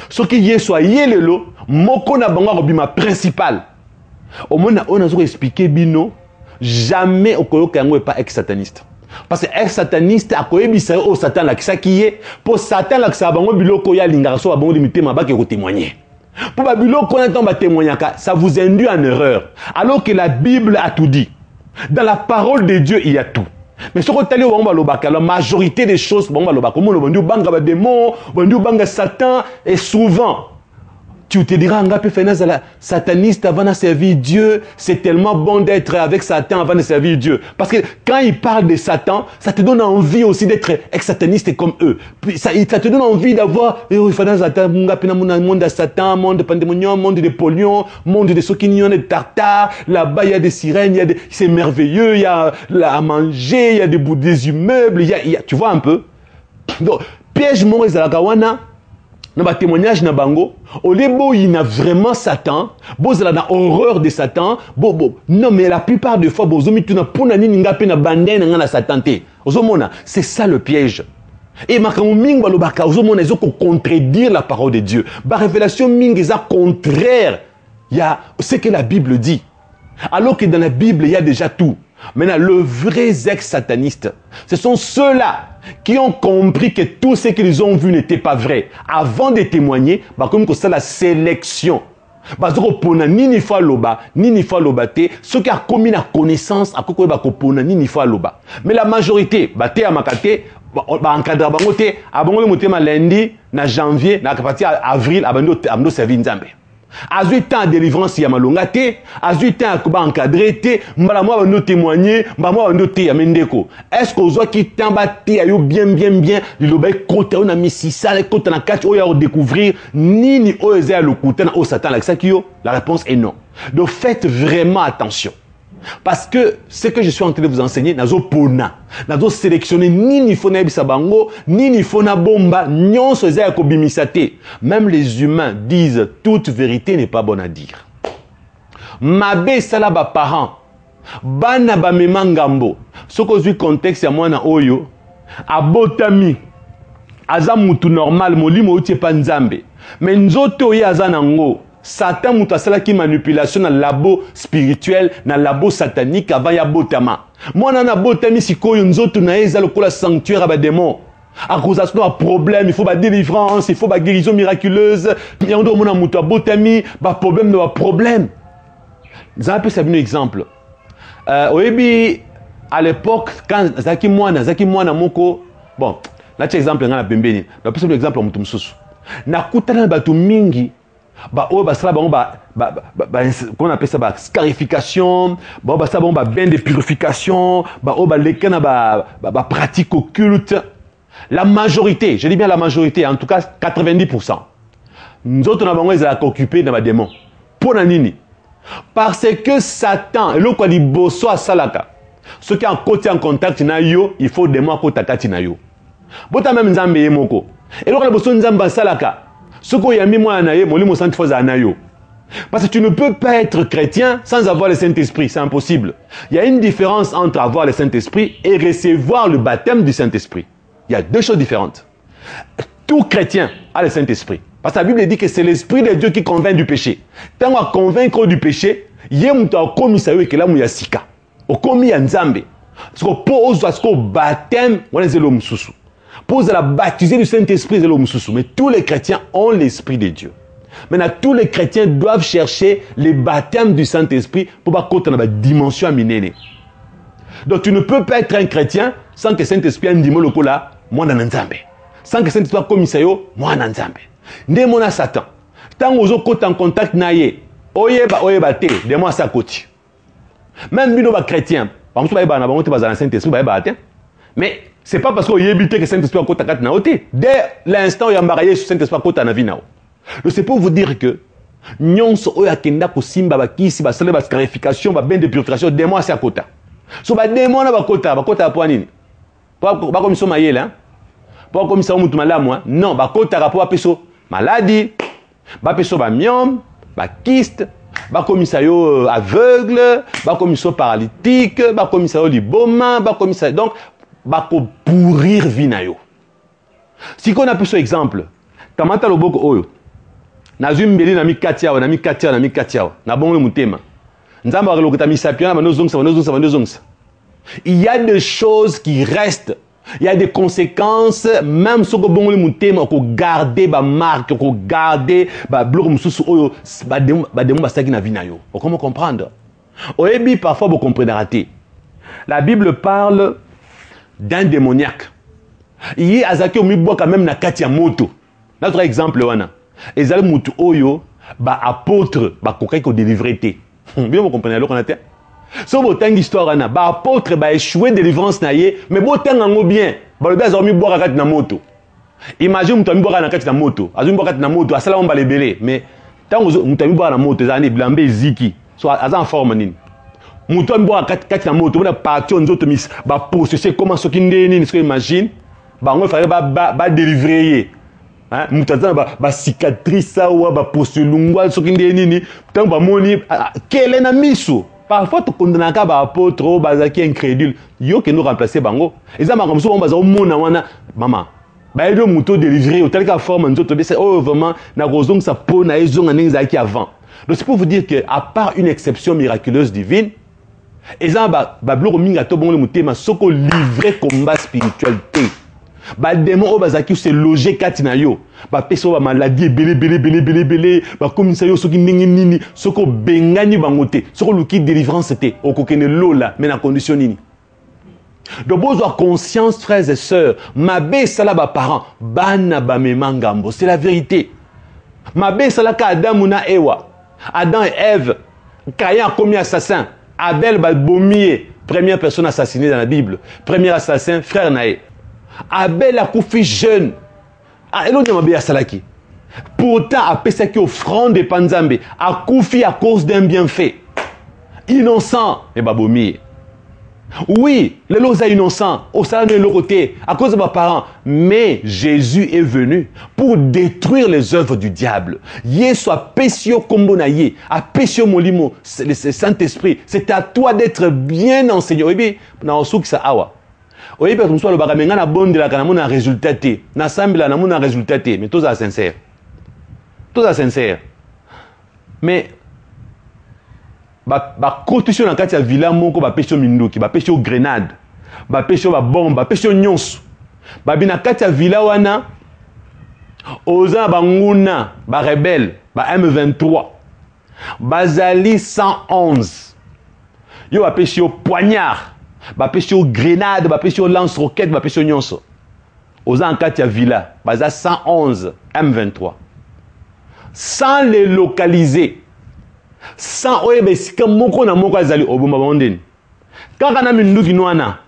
Ce qui y soit yelelo, moko na bango robima principal. Au moins on a expliqué bino, jamais okoyoka yango pas ex-sataniste. Parce que ex-sataniste a koyebisa au Satan la qui est pour Satan la kisa bango biloko ya lingara so bango limité mabaki ko témoigner. Pour ba biloko na tomba témoigner ça vous induit en erreur. Alors que la Bible a tout dit. Dans la parole de Dieu, il y a tout. Mais ce qu'on t'a dit la majorité des choses bango lobaka comme le banga ba démon, banga Satan et souvent tu te diras, sataniste avant de servir Dieu, c'est tellement bon d'être avec Satan avant de servir Dieu. Parce que quand il parle de Satan, ça te donne envie aussi d'être ex-sataniste comme eux. Puis ça te donne envie d'avoir, monde de Satan, monde de pandémonium, monde de polluants, monde de soquinions, de tartares. Là-bas, il y a des sirènes, c'est merveilleux, il y a à manger, il y a des immeubles, il y a, tu vois un peu. Donc, piège mon Zalakawana. Dans le témoignage na bango, olebo il a vraiment Satan, bozala na horreur de Satan, non mais la plupart des fois bozomi tu na pona nini ngape na bandene na Satan te. Ozomona, c'est ça le piège. Et makambo mingi balobaka ozomona ezo ko contredire la parole de Dieu. Ba révélation mingi eza contraire il y a ce que la Bible dit. Alors que dans la Bible, il y a déjà tout. Maintenant, le vrai ex-sataniste, ce sont ceux-là qui ont compris que tout ce qu'ils ont vu n'était pas vrai. Avant de témoigner, comme c'est la sélection. Parce que nini fa loba, nini fa loba te, ceux qui ont commis la connaissance, à quoi pona nini fa loba. Mais la majorité, te amakate, encadre bangote, abongole motema lundi, na janvier, na partir avril, abando servir nzambe. A eu temps de délivrance ya malonga te, a eu temps à encadrer te, mbala moi nous témoigner, mbala moi nous te yamendeko. Est-ce que ozo ki tamba te ayo bien liloba kota na misisa le kota na kati oya découvrir nini oza le kota na o satan la sakio? La réponse est non. Donc faites vraiment attention. Parce que ce que je suis en train de vous enseigner, nazo pona, nazo sélectionner nini fona ebisa bango, nini fona bomba, nyonso eza ko bimisate. Même les humains disent toute vérité n'est pas bonne à dire. Mabe sala ba parents, bana ba memangambo. Soko zui contexte ya mwana oyo, abotami, aza mutu normal, molimo utie pa nzambe. Mais nzoto oyo aza nango. Satan mutu asalaki manipulation na labo spirituel, na labo satanique avant ya botama. Mwana na botami sikoyo nzoto na eza lokola sanctuaire ba démon. À cause de un problème, il faut ba délivrance, il faut ba guérison miraculeuse. Il y a un mona mutu botami, ba problème de ba problème. Vous avez un exemple. Oyebi à l'époque quand zaki mwana moko, bon, là tu exemple ngana pembeni. Na pesa exemple mutu mususu. Na kutana batu mingi comment on appelle ça, scarification, bain de purification, pratique occulte. La majorité, je dis bien la majorité, en tout cas 90%. Nous autres, nous avons occupés dans les démons. Pour nini? Parce que Satan, le quoi dit bosso à salaka. Ceux qui ont côté en contact na yo, il faut des mois pour takati na yo. Bota même nzambe yemoko. Et le bosso nzamba salaka. Ce qu'on y a mis moi en aïe, molimo sant fois anayo. Parce que tu ne peux pas être chrétien sans avoir le Saint-Esprit, c'est impossible. Il y a une différence entre avoir le Saint-Esprit et recevoir le baptême du Saint-Esprit. Il y a deux choses différentes. Tout chrétien a le Saint-Esprit. Parce que la Bible dit que c'est l'Esprit de Dieu qui convainc du péché. Tant qu'on convaincre du péché, il y a un commis ça et que là il sika. Au commis nzambe. Parce qu'on pose au baptême, on est l'homme sous. Pose la baptiser du Saint-Esprit de l'homme sous. Mais tous les chrétiens ont l'Esprit de Dieu. Maintenant, tous les chrétiens doivent chercher les baptêmes du Saint-Esprit pour pas qu'on ait une dimension aménée. Donc, tu ne peux pas être un chrétien sans que le Saint-Esprit ait une dimension là, moi dans Nzambe. Sans que le Saint-Esprit soit commis ça, moi dans Nzambe. Ndé mona Satan. Tant aux autres en contact naïe, oyeba te, de moi ça côté. Même bino ba chrétien, par exemple, ba na ba dans le Saint-Esprit ba atteint. Mais c'est pas parce qu'on y évite que le Saint-Esprit a côté na oté. Dès l'instant où il y a marié sur Saint-Esprit côté na vie nao. Donc c'est pour vous dire que nyonso oya kenda ko simba ba kisi ba sala ba scarification ba ben de purification de moi ça côté. So ba démon na ba côté pour nini? Pas comme ça mayele hein. Pas comme ça mutu malamu hein. Non, ba côté rapport à peso maladie, ba peso ba myome, ba kyste, ba comme ça yo aveugle, ba comme ça paralytique, ba comme ça yo liboma, ba comme ça donc ba ko pourrir vie na yo. Si qu'on a plus exemple, kamata loboko oyo. Nazumbeli na mikatia na bongo mutema. Nzamba wa lokota misapia na banozongsa. Il y a des choses qui restent. Il y a des conséquences même sur bongo mutema ko garder ba marque, ko garder ba bloc mususu oyo ba demo ba saki na vie na yo. Comment comprendre? Oyebi parfois vous comprenez raté. La Bible parle d'un démoniaque. Il y a azaki omibo quand même na kati ya moto. Notre exemple wana. Ezali mutu oyo ba apôtre ba kokai ko délivrer té. Bien vous comprenez alors qu'on a té. So botangi histoire wana ba apôtre ba échouer délivrance na ye mais botanga ngo bien. Ba le bazor mi boka kati na moto. Imagine mutu mi boka na kati na moto. Azu boka kati na moto asala on ba lebele mais tango mutu mi boka na moto ezali blambe ziki. So aza en forme nini. Mutu mi boka kati na moto bona parti nzoto mis ba possesser comment soki ndeni ni so imagine ba ngo fallait ba délivrer ye. Hein, mutazana ba cicatrice ou ba postulungwa soki ndenini tant ba moni quel na miso parfois to kondanaka ba apôtre ba zaki incrédule yo que nous remplacer bango ezama comme ça on baza mona wana mama ba edo muto délivrer au tel cas forme nzoto bese oh vraiment na kozong sa pona ezonga ndenge zaki avant Donc c'est pour vous dire qu'à part une exception miraculeuse divine, ils ont livré combat spirituel. Ba démon bazaki se loger katina yo ba peso ba maladie belé ba komisa yo soki ndenge nini soko bengani bangote soko luki délivrance te okokene lola mais na condition nini. Donc besoin conscience frères et sœurs mabe sala ba parents bana ba memangambo c'est la vérité. Mabe sala ka Adam na Ewa Adam et Ève Caïn a commis assassin Abel ba bomie première personne assassinée dans la Bible premier assassin frère Naé. Abel a koufi jeune. Pourtant, a pensé qu'il offrande de Panzambe a koufi à cause d'un bienfait. Innocent, mais babomi. Oui, les lots sont innocents. Au salon de l'autre côté, à cause de mes parents. Mais Jésus est venu pour détruire les œuvres du diable. Yé soit pécio kombonaye, à pécio molimo, le Saint-Esprit. C'est à toi d'être bien enseigné. Oui, bien, dans ce ça awa. Oui, parce que nous le bagamenga na bonne de la canamon a résultat té. Na sambila na mon a résultat té. Mais tout ça sincère. Tout ça sincère. Mais ba construction na kati ya villa moko ba pêche mindoki, ba pêche grenade, ba pêche ba bombe, ba pêche nyonso. Ba bina kati ya villa wana oza banguna, ba rebelle, ba M23. Bazali 111. Yo ba pêche poignard. Ba pêche grenade, ba pêche lance-roquette, ba pêche nyonso. Oza en Katia Villa, baza 111 M23. Sans les localiser, sans oyebesika moko na moko azali obomba bondeni. Kaka na minduki noana,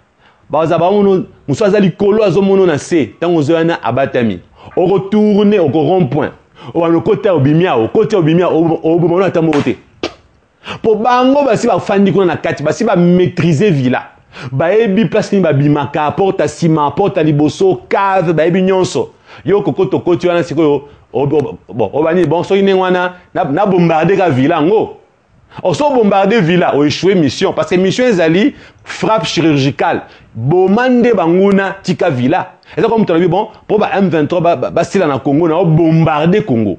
baza ba mono muso azali kolo azomono na se, tango zoana abatami. O retourner au rond-point. O ba no côté obimia, o côté obimia obomba na tamote. Pour bango basi ba fandi kuna na kati, basi ba maîtriser Villa. Baebi place ni babimaka porte à ciment porte à liboso cave baebi nyonso yo kokoto koti wana sikoyo bon obani bon so wana na bombarder ka villa ngo on so bombarder villa o échouer mission parce que mission ezali frappe chirurgicale bomande banguna tika villa et ça comme tu as vu bon pour ba M23 ba sila na Congo na bombarder Congo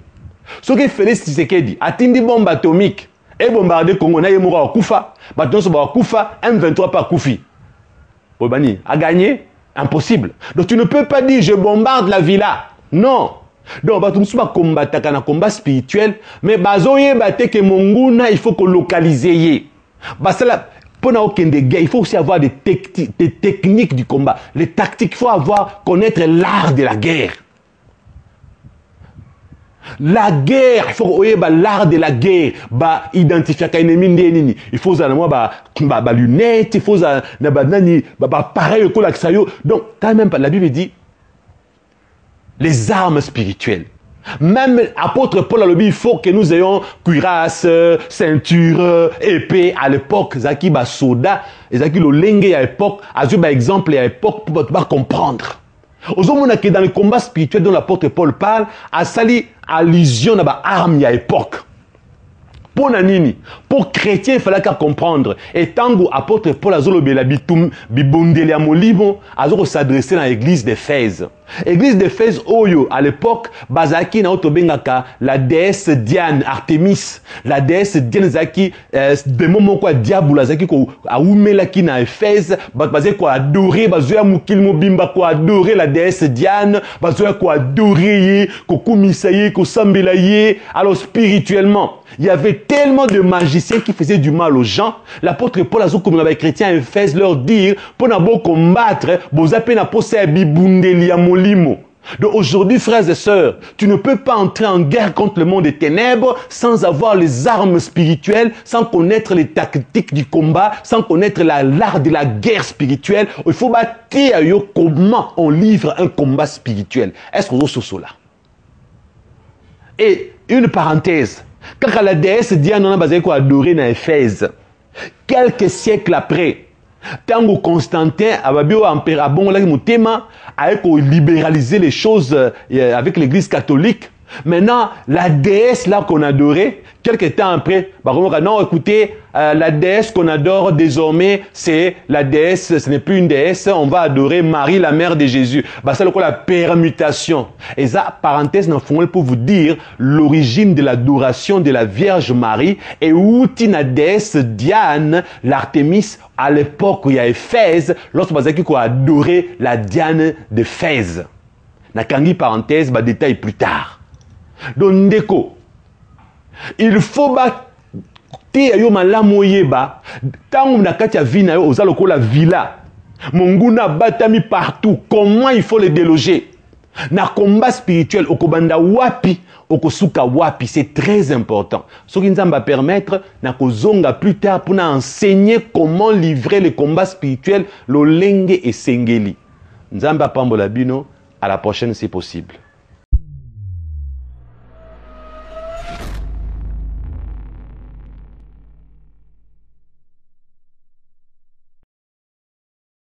ce que Félix Tshisekedi atindi bombe atomique et bombarder Congo na yemura okufa baton so ba okufa M23 pas kufi. Obani a gagné, impossible. Donc tu ne peux pas dire je bombarde la villa. Non. Donc baton so ba combattre kana combat spirituel mais bazoye baté que monguna il faut qu'on localise yé. Basala pour aucun des guerres, il faut aussi avoir des techniques du combat, les tactiques, il faut connaître l'art de la guerre. La guerre, il faut l'art de la guerre, identifier qu'un ennemi, il faut lunettes, il faut pareil donc quand même la Bible dit les armes spirituelles. Même apôtre Paul a dit il faut que nous ayons cuirasse, ceinture, épée à l'époque, zaki ba soda, zaki lo lenge à l'époque, azu ba exemple à l'époque pour pouvoir comprendre. Aujourd'hui, que dans le combat spirituel dont l'apôtre Paul parle, a sali allusion à ba arme à l'époque. Pour nanini, pour chrétien, il fallait qu'à comprendre. Et tant que l'apôtre Paul a zolobela bitum bibondeli amolimo, a s'adresser dans l'église d'Éphèse. L'église d'Éphèse oyo à l'époque, bazaki na otobengaka la déesse Diane, Artémis, la déesse Diane zaki démon moko diable zaki ko aumela ki na Éphèse, bazé ko adorer, bazoya mukil mobimba ko adorer la déesse Diane, bazoya ko adorer ko kumisa ye, ko sambela ye. Alors spirituellement, il y avait tellement de magiciens qui faisaient du mal aux gens. L'apôtre Paul a comme les chrétiens à Éphèse leur dire pour na bo combattre, bo zapé na poser bibundeli amolimo. Donc aujourd'hui, frères et sœurs, tu ne peux pas entrer en guerre contre le monde des ténèbres sans avoir les armes spirituelles, sans connaître les tactiques du combat, sans connaître l'art de la guerre spirituelle. Il faut bâtir comment on livre un combat spirituel. Est-ce qu'on a cela? Et une parenthèse, quand la déesse Diane a basé quoi adorer dans Éphèse, quelques siècles après, Tango Constantin a libéraliser les choses avec l'église catholique. Maintenant, la déesse là qu'on adorait, quelques temps après, non, écoutez, la déesse qu'on adore désormais, c'est la déesse, ce n'est plus une déesse, on va adorer Marie, la mère de Jésus. C'est la permutation. Et ça, parenthèse, pour vous dire l'origine de l'adoration de la Vierge Marie et où la déesse Diane, l'Artémis, à l'époque où il y a Éphèse, lorsque on a adoré la Diane d'Éphèse. Nakangi parenthèse, détail plus tard. Donc, ndeko, il faut yo malamu yeba tango na kati ya vie na yo ozala ko la villa monguna batami partout, comment il faut le déloger na combat spirituel okobanda wapi okosuka wapi, c'est très important. Ce qui nous va permettre na kozonga plus tard pour enseigner comment livrer le combat spirituel lolenge et sengeli. Nzamba pambola bino, à la prochaine si possible.